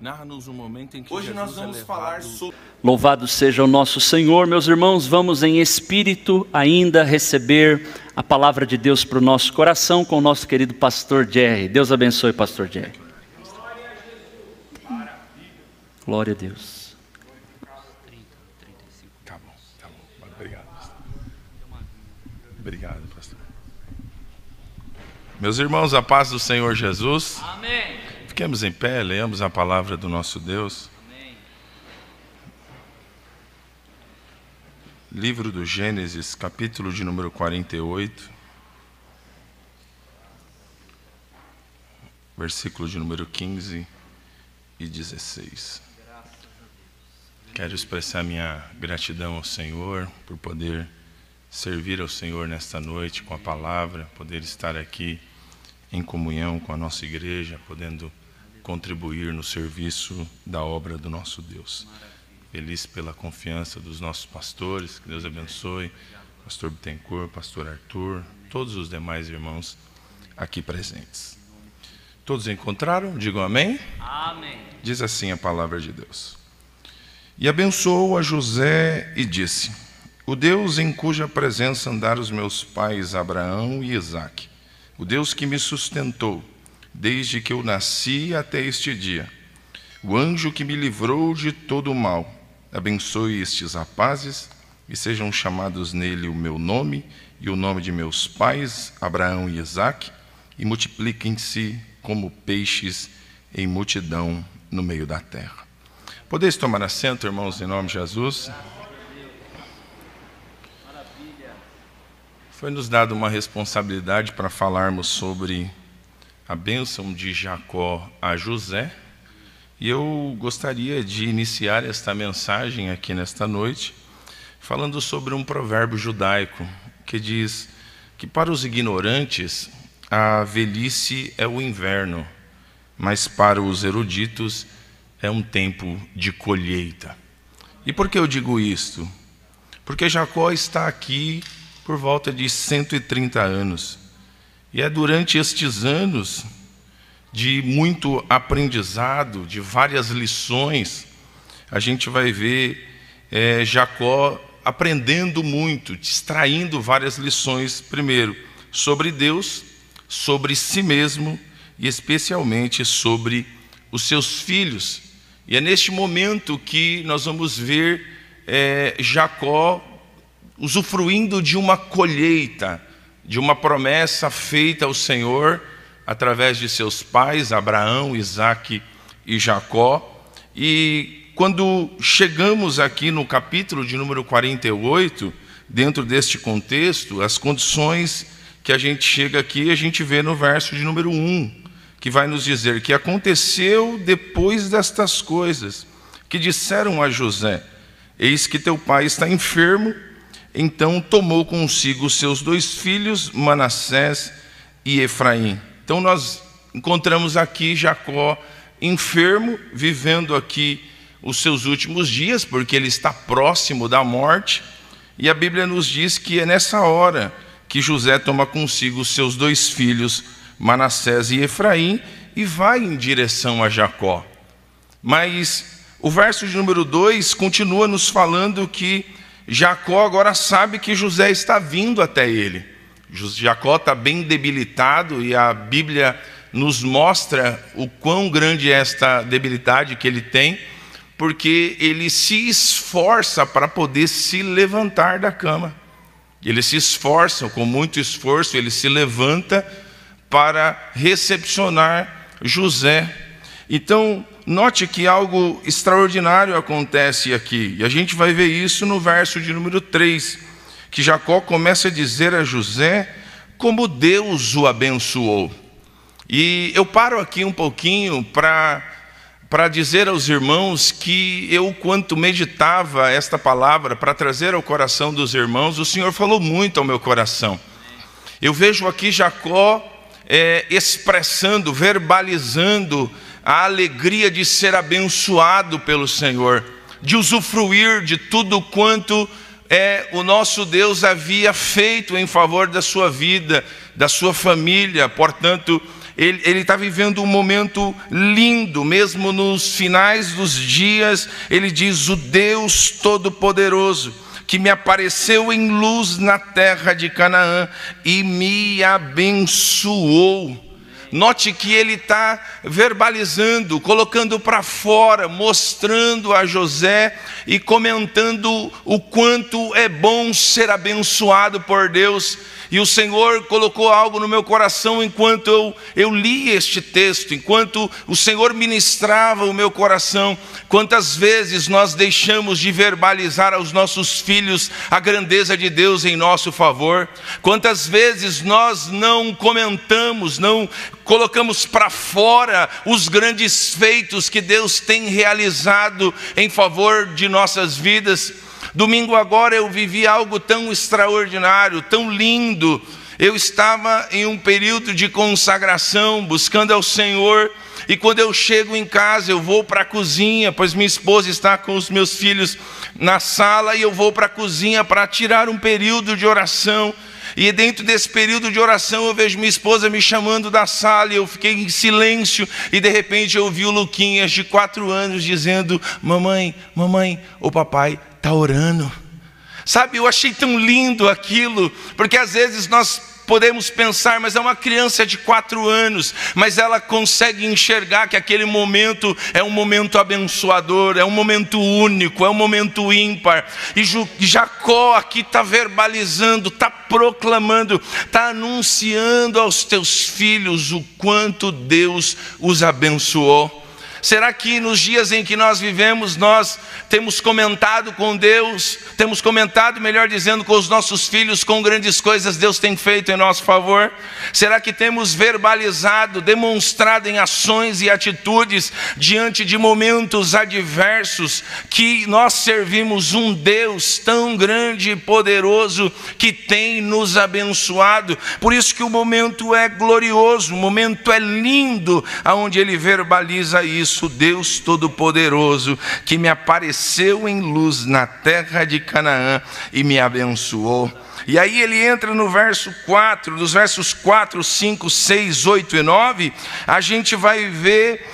narra-nos um momento em que Hoje nós Jesus vamos é levado... falar sobre... Louvado seja o nosso Senhor. Meus irmãos, vamos em espírito ainda receber a palavra de Deus para o nosso coração com o nosso querido pastor Jerry. Deus abençoe, pastor Jerry. Glória a Deus. Tá bom. Obrigado, pastor. Obrigado, pastor. Meus irmãos, a paz do Senhor Jesus. Amém. Fiquemos em pé, leamos a palavra do nosso Deus. Amém. Livro do Gênesis, capítulo de número 48, versículo de número 15 e 16. Quero expressar minha gratidão ao Senhor por poder servir ao Senhor nesta noite com a palavra, poder estar aqui em comunhão com a nossa igreja, podendo contribuir no serviço da obra do nosso Deus. Feliz pela confiança dos nossos pastores, que Deus abençoe, pastor Bittencourt, pastor Arthur, todos os demais irmãos aqui presentes. Todos encontraram? Digam amém. Amém. Diz assim a palavra de Deus. E abençoou a José e disse: o Deus em cuja presença andaram os meus pais Abraão e Isaque, o Deus que me sustentou desde que eu nasci até este dia, o anjo que me livrou de todo o mal, abençoe estes rapazes e sejam chamados nele o meu nome e o nome de meus pais Abraão e Isaque, e multipliquem-se como peixes em multidão no meio da terra. Podeis tomar assento, irmãos, em nome de Jesus. Foi nos dada uma responsabilidade para falarmos sobre a bênção de Jacó a José, e eu gostaria de iniciar esta mensagem aqui nesta noite, falando sobre um provérbio judaico, que diz que para os ignorantes a velhice é o inverno, mas para os eruditos é um tempo de colheita. E por que eu digo isto? Porque Jacó está aqui por volta de 130 anos. E é durante estes anos de muito aprendizado, de várias lições, a gente vai ver Jacó aprendendo muito, extraindo várias lições, primeiro, sobre Deus, sobre si mesmo e especialmente sobre os seus filhos. E é neste momento que nós vamos ver Jacó usufruindo de uma colheita, de uma promessa feita ao Senhor através de seus pais, Abraão, Isaque e Jacó. E quando chegamos aqui no capítulo de número 48, dentro deste contexto, as condições que a gente chega aqui, a gente vê no verso de número 1, que vai nos dizer que aconteceu depois destas coisas, que disseram a José: eis que teu pai está enfermo. Então tomou consigo seus 2 filhos, Manassés e Efraim. Então nós encontramos aqui Jacó enfermo, vivendo aqui os seus últimos dias, porque ele está próximo da morte. E a Bíblia nos diz que é nessa hora que José toma consigo os seus 2 filhos, Manassés e Efraim, e vai em direção a Jacó. Mas o verso de número 2 continua nos falando que Jacó agora sabe que José está vindo até ele. Jacó está bem debilitado e a Bíblia nos mostra o quão grande é esta debilidade que ele tem, porque ele se esforça para poder se levantar da cama. Ele se esforça, com muito esforço, ele se levanta para recepcionar José. Então, note que algo extraordinário acontece aqui, e a gente vai ver isso no verso de número 3, que Jacó começa a dizer a José como Deus o abençoou. E eu paro aqui um pouquinho para dizer aos irmãos que eu, quanto meditava esta palavra para trazer ao coração dos irmãos, o Senhor falou muito ao meu coração. Eu vejo aqui Jacó expressando, verbalizando a alegria de ser abençoado pelo Senhor, de usufruir de tudo quanto o nosso Deus havia feito em favor da sua vida, da sua família. Portanto, ele está vivendo um momento lindo, mesmo nos finais dos dias. Ele diz: o Deus Todo-Poderoso, que me apareceu em luz na terra de Canaã e me abençoou. Note que ele está verbalizando, colocando para fora, mostrando a José e comentando o quanto é bom ser abençoado por Deus. E o Senhor colocou algo no meu coração enquanto eu li este texto, enquanto o Senhor ministrava o meu coração. Quantas vezes nós deixamos de verbalizar aos nossos filhos a grandeza de Deus em nosso favor? Quantas vezes nós não comentamos, não colocamos para fora os grandes feitos que Deus tem realizado em favor de nossas vidas? Domingo agora eu vivi algo tão extraordinário, tão lindo. Eu estava em um período de consagração, buscando ao Senhor. E quando eu chego em casa, eu vou para a cozinha, pois minha esposa está com os meus filhos na sala, e eu vou para a cozinha para tirar um período de oração. E dentro desse período de oração eu vejo minha esposa me chamando da sala, e eu fiquei em silêncio, e de repente eu ouvi o Luquinhas de 4 anos dizendo: mamãe, o papai está orando. Sabe, eu achei tão lindo aquilo, porque às vezes nós podemos pensar, mas é uma criança de 4 anos, mas ela consegue enxergar que aquele momento é um momento abençoador, é um momento único, é um momento ímpar. E Jacó aqui está verbalizando, está proclamando, está anunciando aos teus filhos o quanto Deus os abençoou. Será que nos dias em que nós vivemos, nós temos comentado com Deus, temos comentado, melhor dizendo, com os nossos filhos, com grandes coisas Deus tem feito em nosso favor? Será que temos verbalizado, demonstrado em ações e atitudes, diante de momentos adversos, que nós servimos um Deus tão grande e poderoso, que tem nos abençoado? Por isso que o momento é glorioso, o momento é lindo, aonde ele verbaliza isso: o Deus Todo-Poderoso, que me apareceu em luz na terra de Canaã e me abençoou. E aí ele entra no verso 4, dos versos 4, 5, 6, 8 e 9, a gente vai ver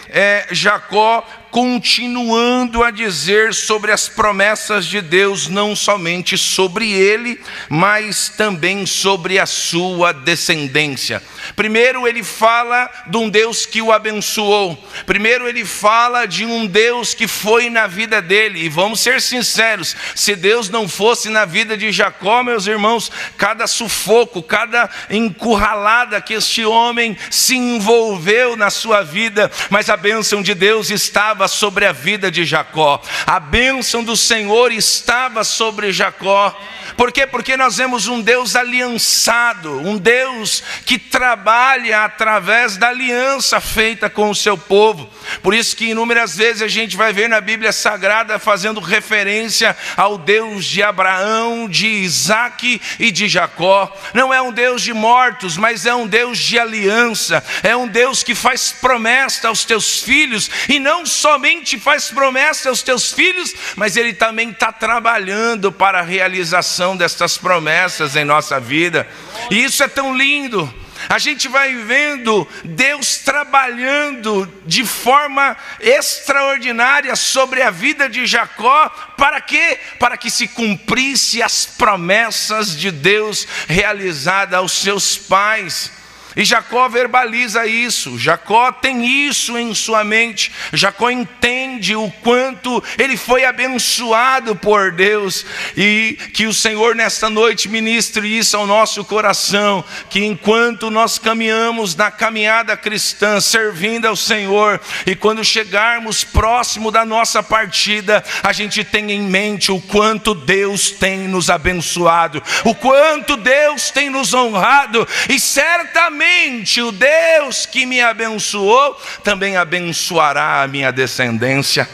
Jacó continuando a dizer sobre as promessas de Deus, não somente sobre ele, mas também sobre a sua descendência. Primeiro ele fala de um Deus que o abençoou. Primeiro ele fala de um Deus que foi na vida dele. E vamos ser sinceros, se Deus não fosse na vida de Jacó, meus irmãos, cada sufoco, cada encurralada que este homem se envolveu na sua vida, mas a bênção de Deus estava sobre a vida de Jacó. A bênção do Senhor estava sobre Jacó. Por quê? Porque nós vemos um Deus aliançado, um Deus que trabalha através da aliança feita com o seu povo. Por isso que inúmeras vezes a gente vai ver na Bíblia Sagrada fazendo referência ao Deus de Abraão, de Isaac e de Jacó. Não é um Deus de mortos, mas é um Deus de aliança. É um Deus que faz promessa aos teus filhos, e não somente faz promessa aos teus filhos, mas Ele também está trabalhando para a realização destas promessas em nossa vida. E isso é tão lindo. A gente vai vendo Deus trabalhando de forma extraordinária sobre a vida de Jacó. Para quê? Para que se cumprisse as promessas de Deus realizadas aos seus pais. E Jacó verbaliza isso, Jacó tem isso em sua mente. Jacó entende o quanto ele foi abençoado por Deus. E que o Senhor nesta noite ministre isso ao nosso coração, que enquanto nós caminhamos na caminhada cristã, servindo ao Senhor, e quando chegarmos próximo da nossa partida, a gente tenha em mente o quanto Deus tem nos abençoado, o quanto Deus tem nos honrado. E certamente o Deus que me abençoou também abençoará a minha descendência.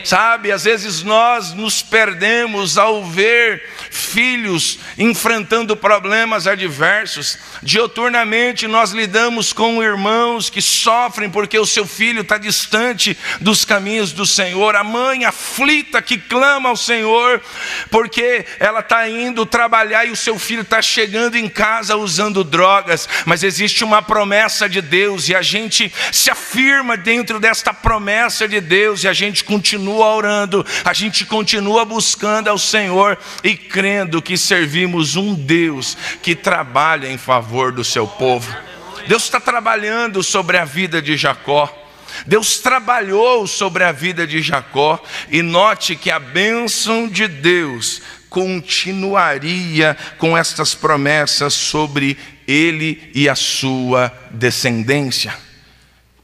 Sabe, às vezes nós nos perdemos ao ver filhos enfrentando problemas adversos. Diuturnamente nós lidamos com irmãos que sofrem porque o seu filho está distante dos caminhos do Senhor. A mãe aflita que clama ao Senhor porque ela está indo trabalhar e o seu filho está chegando em casa usando drogas. Mas existe uma promessa de Deus e a gente se afirma dentro desta promessa de Deus, e a gente continua orando, a gente continua buscando ao Senhor e crendo que servimos um Deus que trabalha em favor do seu povo. Deus está trabalhando sobre a vida de Jacó. Deus trabalhou sobre a vida de Jacó, e note que a bênção de Deus continuaria com estas promessas sobre ele e a sua descendência.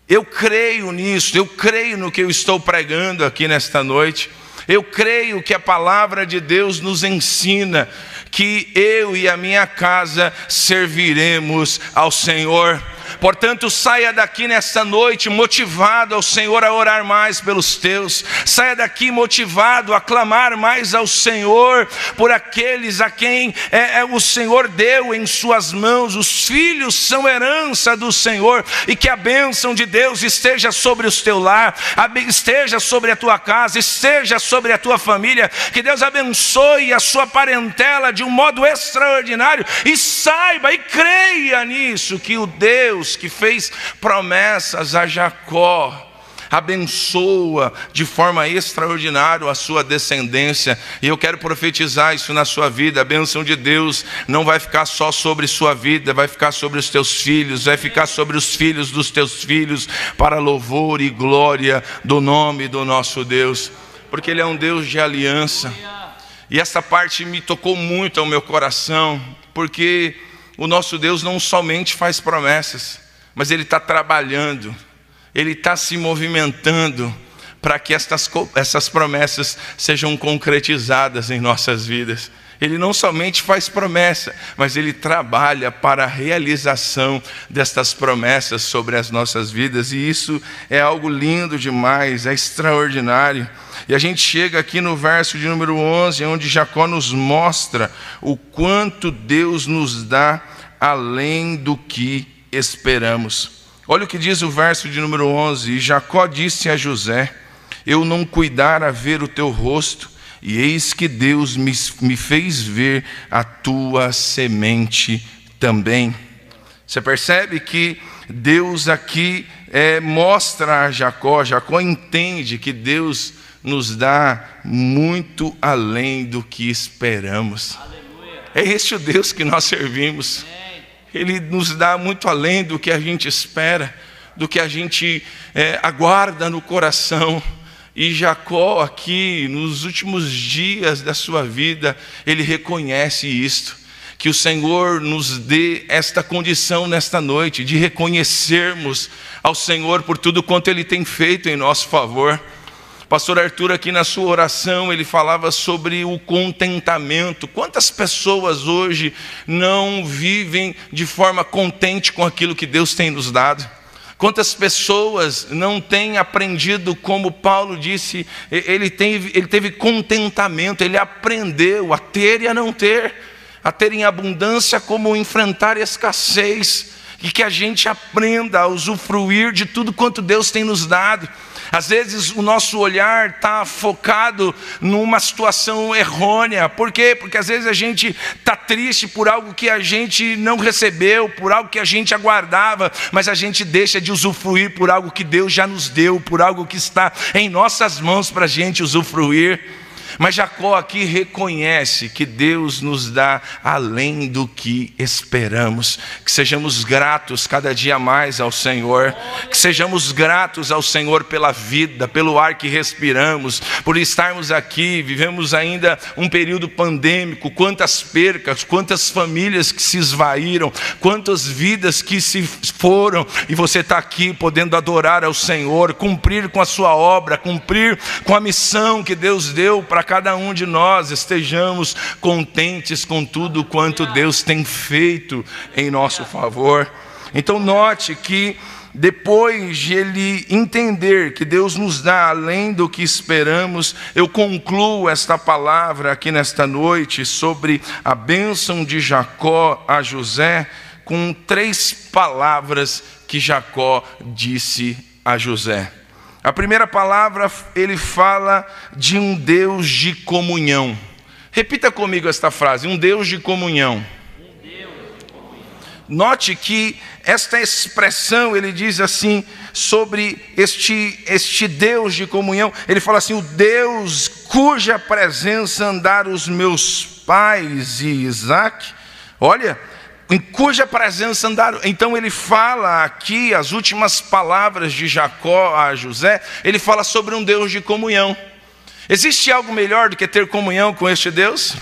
Eu creio nisso, eu creio no que eu estou pregando aqui nesta noite. Eu creio que a palavra de Deus nos ensina que eu e a minha casa serviremos ao Senhor. Portanto, saia daqui nesta noite motivado ao Senhor a orar mais pelos teus. Saia daqui motivado a clamar mais ao Senhor por aqueles a quem o Senhor deu em suas mãos. Os filhos são herança do Senhor, e que a bênção de Deus esteja sobre o teu lar, esteja sobre a tua casa, esteja sobre a tua família. Que Deus abençoe a sua parentela de um modo extraordinário, e saiba e creia nisso, que o Deus que fez promessas a Jacó abençoa de forma extraordinária a sua descendência. E eu quero profetizar isso na sua vida. A bênção de Deus não vai ficar só sobre sua vida, vai ficar sobre os teus filhos, vai ficar sobre os filhos dos teus filhos, para louvor e glória do nome do nosso Deus, porque Ele é um Deus de aliança. E essa parte me tocou muito ao meu coração, porque o nosso Deus não somente faz promessas, mas Ele está trabalhando, Ele está se movimentando para que essas promessas sejam concretizadas em nossas vidas. Ele não somente faz promessa, mas Ele trabalha para a realização destas promessas sobre as nossas vidas. E isso é algo lindo demais, é extraordinário. E a gente chega aqui no verso de número 11, onde Jacó nos mostra o quanto Deus nos dá além do que esperamos. Olha o que diz o verso de número 11. E Jacó disse a José: eu não cuidara ver o teu rosto, e eis que Deus me fez ver a tua semente também. Você percebe que Deus aqui mostra a Jacó. Jacó entende que Deus nos dá muito além do que esperamos. Aleluia. É esse o Deus que nós servimos. Ele nos dá muito além do que a gente espera, do que a gente aguarda no coração. E Jacó aqui, nos últimos dias da sua vida, ele reconhece isto. Que o Senhor nos dê esta condição nesta noite, de reconhecermos ao Senhor por tudo quanto Ele tem feito em nosso favor. Pastor Arthur, aqui na sua oração, ele falava sobre o contentamento. Quantas pessoas hoje não vivem de forma contente com aquilo que Deus tem nos dado? Quantas pessoas não têm aprendido, como Paulo disse, ele teve contentamento, ele aprendeu a ter e a não ter, a ter em abundância como enfrentar escassez, e que a gente aprenda a usufruir de tudo quanto Deus tem nos dado. Às vezes o nosso olhar está focado numa situação errônea. Por quê? Porque às vezes a gente está triste por algo que a gente não recebeu, por algo que a gente aguardava, mas a gente deixa de usufruir por algo que Deus já nos deu, por algo que está em nossas mãos para a gente usufruir. Mas Jacó aqui reconhece que Deus nos dá além do que esperamos. Que sejamos gratos cada dia mais ao Senhor. Que sejamos gratos ao Senhor pela vida, pelo ar que respiramos, por estarmos aqui. Vivemos ainda um período pandêmico. Quantas percas, quantas famílias que se esvaíram, quantas vidas que se foram. E você está aqui podendo adorar ao Senhor, cumprir com a sua obra, cumprir com a missão que Deus deu para cada um de nós. Estejamos contentes com tudo quanto Deus tem feito em nosso favor. Então note que depois de ele entender que Deus nos dá além do que esperamos, eu concluo esta palavra aqui nesta noite sobre a bênção de Jacó a José com 3 palavras que Jacó disse a José. A primeira palavra, ele fala de um Deus de comunhão. Repita comigo esta frase: um Deus de comunhão. Note que esta expressão, ele diz assim, sobre este Deus de comunhão, ele fala assim: o Deus cuja presença andaram os meus pais e Isaac. Olha, em cuja presença andaram. Então ele fala aqui, as últimas palavras de Jacó a José, ele fala sobre um Deus de comunhão. Existe algo melhor do que ter comunhão com este Deus?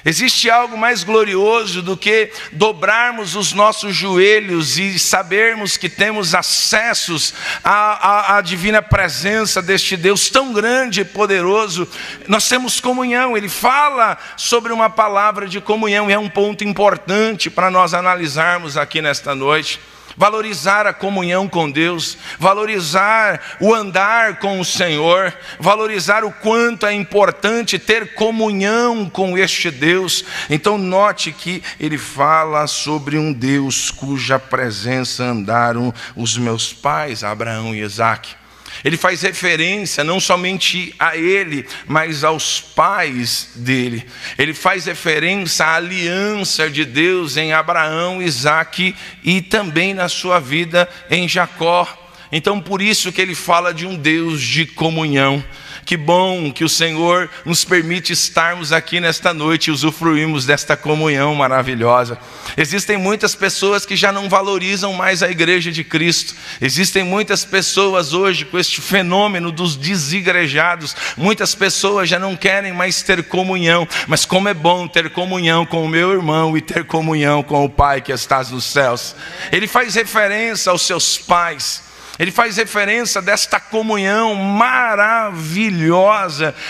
Existe algo mais glorioso do que dobrarmos os nossos joelhos e sabermos que temos acessos à divina presença deste Deus tão grande e poderoso? Nós temos comunhão. Ele fala sobre uma palavra de comunhão, e é um ponto importante para nós analisarmos aqui nesta noite. Valorizar a comunhão com Deus, valorizar o andar com o Senhor, valorizar o quanto é importante ter comunhão com este Deus. Então note que ele fala sobre um Deus cuja presença andaram os meus pais, Abraão e Isaac. Ele faz referência não somente a ele, mas aos pais dele. Ele faz referência à aliança de Deus em Abraão, Isaac e também na sua vida em Jacó. Então por isso que ele fala de um Deus de comunhão. Que bom que o Senhor nos permite estarmos aqui nesta noite e usufruirmos desta comunhão maravilhosa. Existem muitas pessoas que já não valorizam mais a igreja de Cristo. Existem muitas pessoas hoje com este fenômeno dos desigrejados. Muitas pessoas já não querem mais ter comunhão. Mas como é bom ter comunhão com o meu irmão e ter comunhão com o Pai que estás nos céus. Ele faz referência aos seus pais. Ele faz referência desta comunhão maravilhosa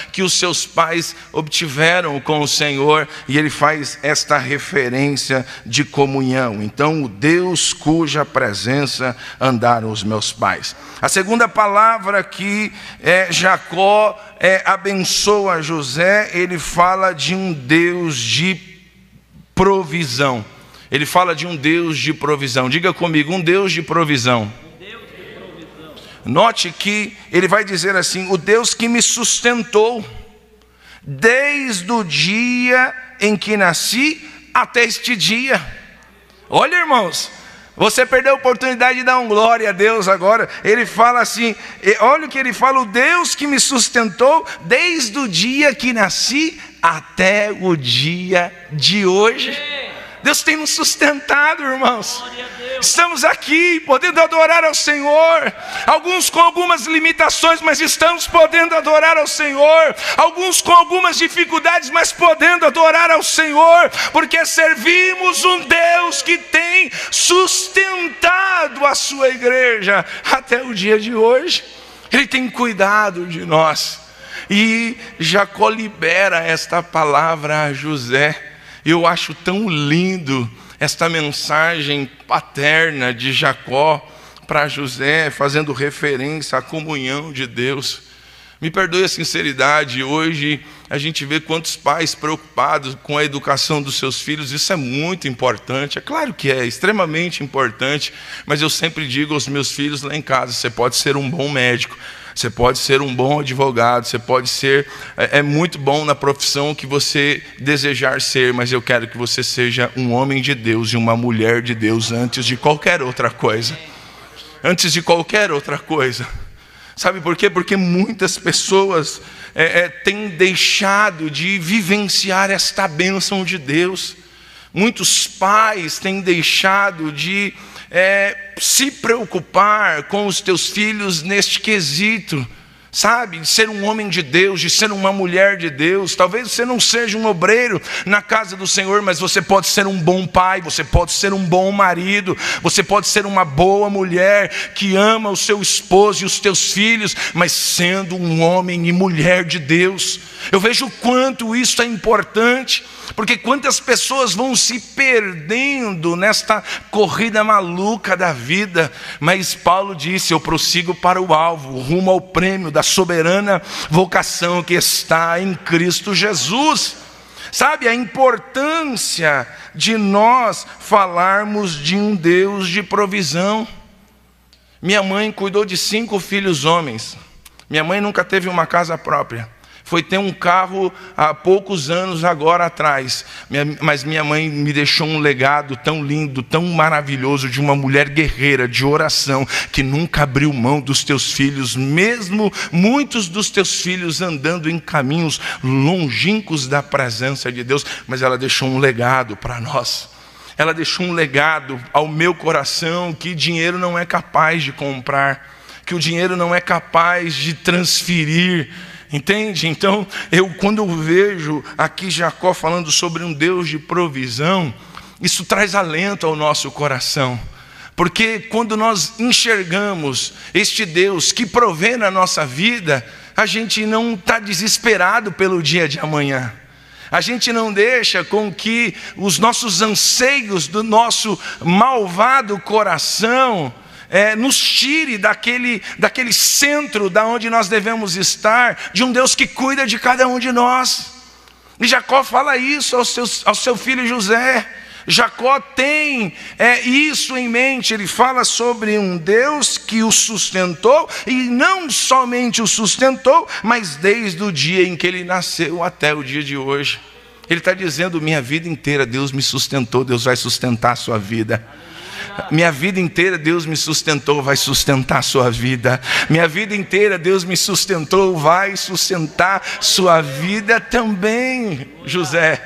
que os seus pais obtiveram com o Senhor, e ele faz esta referência de comunhão. Então, o Deus cuja presença andaram os meus pais. A segunda palavra que Jacó abençoa José, ele fala de um Deus de provisão. Ele fala de um Deus de provisão. Diga comigo: um Deus de provisão. Note que ele vai dizer assim: o Deus que me sustentou desde o dia em que nasci até este dia. Olha, irmãos, você perdeu a oportunidade de dar um glória a Deus agora. Ele fala assim, olha o que ele fala: o Deus que me sustentou desde o dia que nasci até o dia de hoje. Deus tem nos sustentado, irmãos. Estamos aqui podendo adorar ao Senhor. Alguns com algumas limitações, mas estamos podendo adorar ao Senhor. Alguns com algumas dificuldades, mas podendo adorar ao Senhor, porque servimos um Deus que tem sustentado a sua igreja até o dia de hoje. Ele tem cuidado de nós. E Jacó libera esta palavra a José. Eu acho tão lindo esta mensagem paterna de Jacó para José, fazendo referência à comunhão de Deus. Me perdoe a sinceridade, hoje a gente vê quantos pais preocupados com a educação dos seus filhos. Isso é muito importante, é claro que é extremamente importante, mas eu sempre digo aos meus filhos lá em casa: você pode ser um bom médico, você pode ser um bom advogado, você pode ser muito bom na profissão que você desejar ser, mas eu quero que você seja um homem de Deus e uma mulher de Deus antes de qualquer outra coisa. Antes de qualquer outra coisa. Sabe por quê? Porque muitas pessoas têm deixado de vivenciar esta bênção de Deus. Muitos pais têm deixado de se preocupar com os teus filhos neste quesito. sabe, de ser um homem de Deus, de ser uma mulher de Deus. Talvez você não seja um obreiro na casa do Senhor, mas você pode ser um bom pai, você pode ser um bom marido, você pode ser uma boa mulher que ama o seu esposo e os teus filhos, mas sendo um homem e mulher de Deus. Eu vejo o quanto isso é importante, porque quantas pessoas vão se perdendo nesta corrida maluca da vida. Mas Paulo disse: eu prossigo para o alvo, rumo ao prêmio da soberana vocação que está em Cristo Jesus. Sabe, a importância de nós falarmos de um Deus de provisão. Minha mãe cuidou de 5 filhos homens. Minha mãe nunca teve uma casa própria. Foi ter um carro há poucos anos agora atrás. Mas minha mãe me deixou um legado tão lindo, tão maravilhoso, de uma mulher guerreira, de oração, que nunca abriu mão dos teus filhos, mesmo muitos dos teus filhos andando em caminhos longínquos da presença de Deus. Mas ela deixou um legado para nós. Ela deixou um legado ao meu coração que dinheiro não é capaz de comprar, que o dinheiro não é capaz de transferir. Entende? Então, quando eu vejo aqui Jacó falando sobre um Deus de provisão, isso traz alento ao nosso coração. Porque quando nós enxergamos este Deus que provê na nossa vida, a gente não está desesperado pelo dia de amanhã. A gente não deixa com que os nossos anseios do nosso malvado coração nos tire daquele centro da onde nós devemos estar, de um Deus que cuida de cada um de nós. E Jacó fala isso ao seu filho José. Jacó tem isso em mente. Ele fala sobre um Deus que o sustentou, e não somente o sustentou, mas desde o dia em que ele nasceu até o dia de hoje. Ele está dizendo: minha vida inteira Deus me sustentou, Deus vai sustentar a sua vida. Minha vida inteira Deus me sustentou, vai sustentar a sua vida. Minha vida inteira Deus me sustentou, vai sustentar sua vida também, José.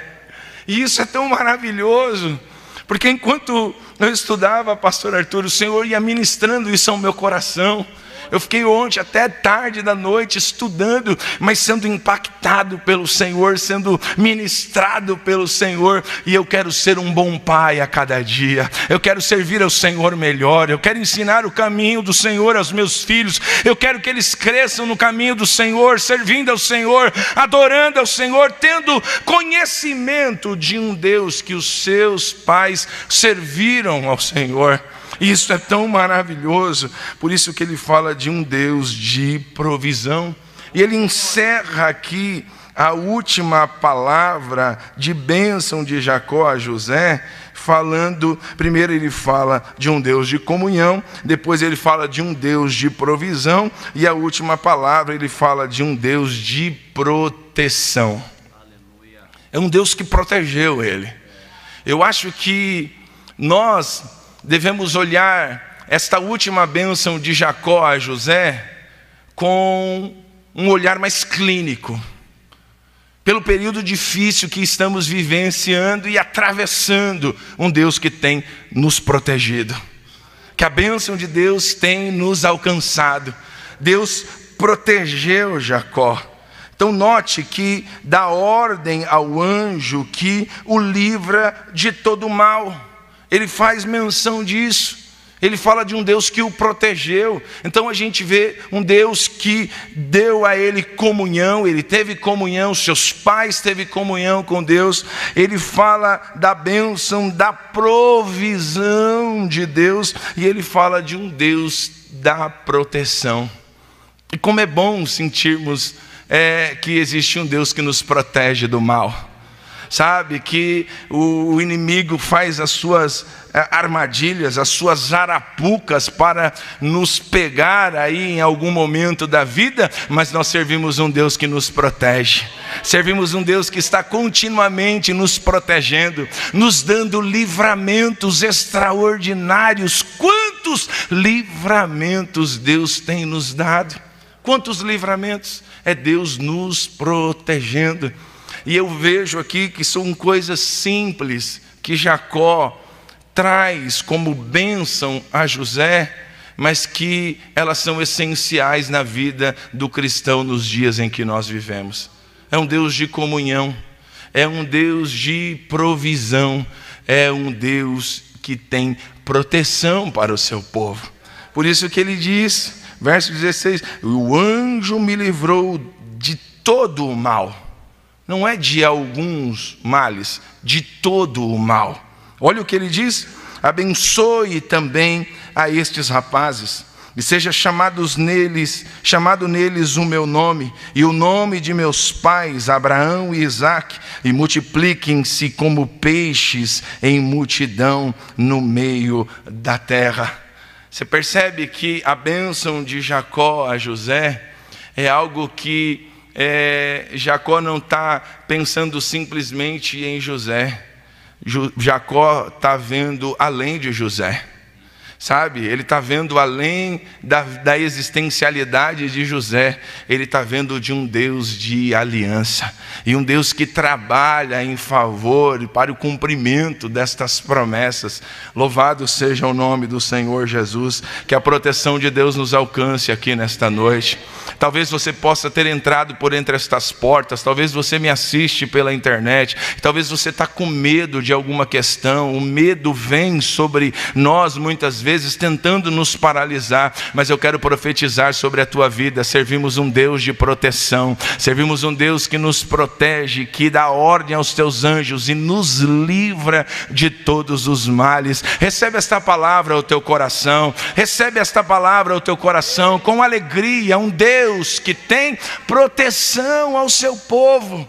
E isso é tão maravilhoso, porque enquanto eu estudava, pastor Arthur, o Senhor ia ministrando isso ao meu coração. Eu fiquei ontem até tarde da noite estudando, mas sendo impactado pelo Senhor, sendo ministrado pelo Senhor. E eu quero ser um bom pai a cada dia. Eu quero servir ao Senhor melhor. Eu quero ensinar o caminho do Senhor aos meus filhos. Eu quero que eles cresçam no caminho do Senhor, servindo ao Senhor, adorando ao Senhor, tendo conhecimento de um Deus que os seus pais serviram ao Senhor. Isso é tão maravilhoso. Por isso que ele fala de um Deus de provisão. E ele encerra aqui a última palavra de bênção de Jacó a José, falando, primeiro ele fala de um Deus de comunhão, depois ele fala de um Deus de provisão, e a última palavra ele fala de um Deus de proteção. É um Deus que protegeu ele. Eu acho que nós devemos olhar esta última bênção de Jacó a José com um olhar mais clínico, pelo período difícil que estamos vivenciando e atravessando. Um Deus que tem nos protegido, que a bênção de Deus tem nos alcançado. Deus protegeu Jacó. Então note que dá ordem ao anjo que o livra de todo mal. Ele faz menção disso. Ele fala de um Deus que o protegeu. Então a gente vê um Deus que deu a ele comunhão. Ele teve comunhão, seus pais teve comunhão com Deus. Ele fala da bênção, da provisão de Deus. E ele fala de um Deus da proteção. E como é bom sentirmos que existe um Deus que nos protege do mal. Sabe, que o inimigo faz as suas armadilhas, as suas arapucas para nos pegar aí em algum momento da vida, mas nós servimos um Deus que nos protege. Servimos um Deus que está continuamente nos protegendo, nos dando livramentos extraordinários. Quantos livramentos Deus tem nos dado? Quantos livramentos? É Deus nos protegendo. E eu vejo aqui que são coisas simples que Jacó traz como bênção a José, mas que elas são essenciais na vida do cristão nos dias em que nós vivemos. É um Deus de comunhão, é um Deus de provisão, é um Deus que tem proteção para o seu povo. Por isso que ele diz, verso 16, o anjo me livrou de todo o mal. Não é de alguns males, de todo o mal. Olha o que ele diz: abençoe também a estes rapazes, e seja chamado neles o meu nome, e o nome de meus pais, Abraão e Isaque, e multipliquem-se como peixes em multidão no meio da terra. Você percebe que a bênção de Jacó a José é algo que Jacó não está pensando simplesmente em José. Jacó está vendo além de José, sabe? Ele está vendo além da existencialidade de José. Ele está vendo de um Deus de aliança, e um Deus que trabalha em favor e para o cumprimento destas promessas. Louvado seja o nome do Senhor Jesus. Que a proteção de Deus nos alcance aqui nesta noite. Talvez você possa ter entrado por entre estas portas, talvez você me assiste pela internet, talvez você está com medo de alguma questão. O medo vem sobre nós muitas vezes tentando nos paralisar, mas eu quero profetizar sobre a tua vida. Servimos um Deus de proteção, servimos um Deus que nos protege, que dá ordem aos teus anjos e nos livra de todos os males. Recebe esta palavra ao teu coração, recebe esta palavra ao teu coração com alegria. Um Deus que tem proteção ao seu povo,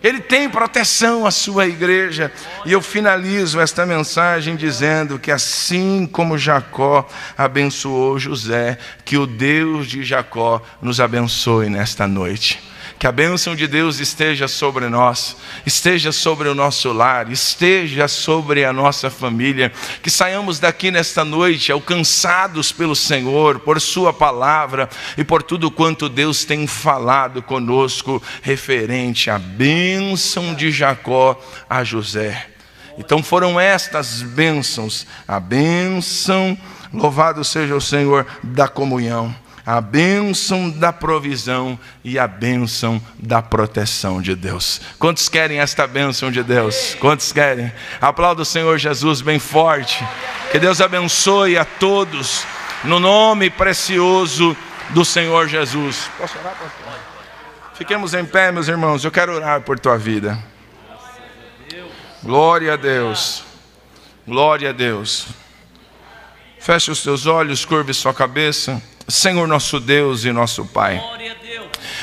Ele tem proteção à sua igreja. E eu finalizo esta mensagem dizendo que assim como Jacó abençoou José, que o Deus de Jacó nos abençoe nesta noite. Que a bênção de Deus esteja sobre nós, esteja sobre o nosso lar, esteja sobre a nossa família. Que saiamos daqui nesta noite alcançados pelo Senhor, por sua palavra e por tudo quanto Deus tem falado conosco referente à bênção de Jacó a José. Então foram estas bênçãos: a bênção, louvado seja o Senhor, da comunhão, a bênção da provisão e a bênção da proteção de Deus. Quantos querem esta bênção de Deus? Quantos querem? Aplauda o Senhor Jesus bem forte. Que Deus abençoe a todos, no nome precioso do Senhor Jesus. Posso orar, pastor? Fiquemos em pé, meus irmãos. Eu quero orar por tua vida. Glória a Deus. Glória a Deus. Feche os teus olhos, curve sua cabeça. Senhor nosso Deus e nosso Pai,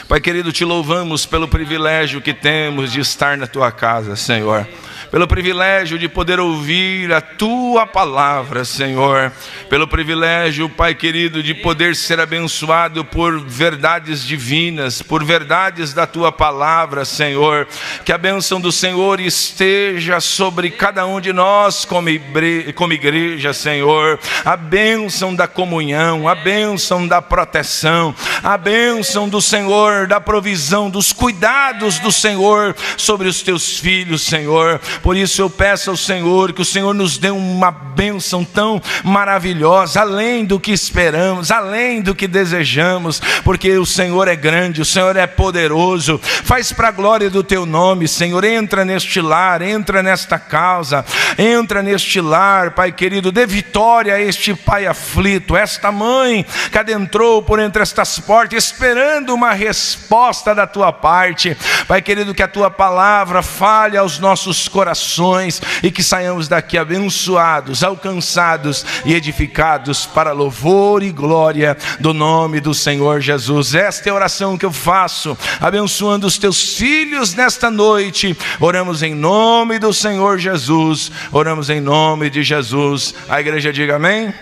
Pai querido, te louvamos pelo privilégio que temos de estar na tua casa, Senhor. Pelo privilégio de poder ouvir a tua palavra, Senhor. Pelo privilégio, Pai querido, de poder ser abençoado por verdades divinas, por verdades da tua palavra, Senhor. Que a bênção do Senhor esteja sobre cada um de nós como igreja, Senhor. A bênção da comunhão, a bênção da proteção, a bênção do Senhor, da provisão, dos cuidados do Senhor sobre os teus filhos, Senhor. Por isso eu peço ao Senhor que o Senhor nos dê uma bênção tão maravilhosa, além do que esperamos, além do que desejamos, porque o Senhor é grande, o Senhor é poderoso. Faz para a glória do teu nome, Senhor. Entra neste lar, entra nesta causa, entra neste lar, Pai querido. Dê vitória a este pai aflito, esta mãe que adentrou por entre estas portas esperando uma resposta da tua parte. Pai querido, que a tua palavra fale aos nossos corações e que saiamos daqui abençoados, alcançados e edificados para louvor e glória do nome do Senhor Jesus. Esta é a oração que eu faço, abençoando os teus filhos nesta noite. Oramos em nome do Senhor Jesus, oramos em nome de Jesus. A igreja diga amém?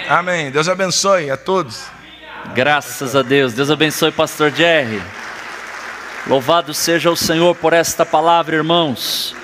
Amém. Amém. Deus abençoe a todos. Graças a Deus. Deus abençoe, pastor Jerry. Louvado seja o Senhor por esta palavra, irmãos.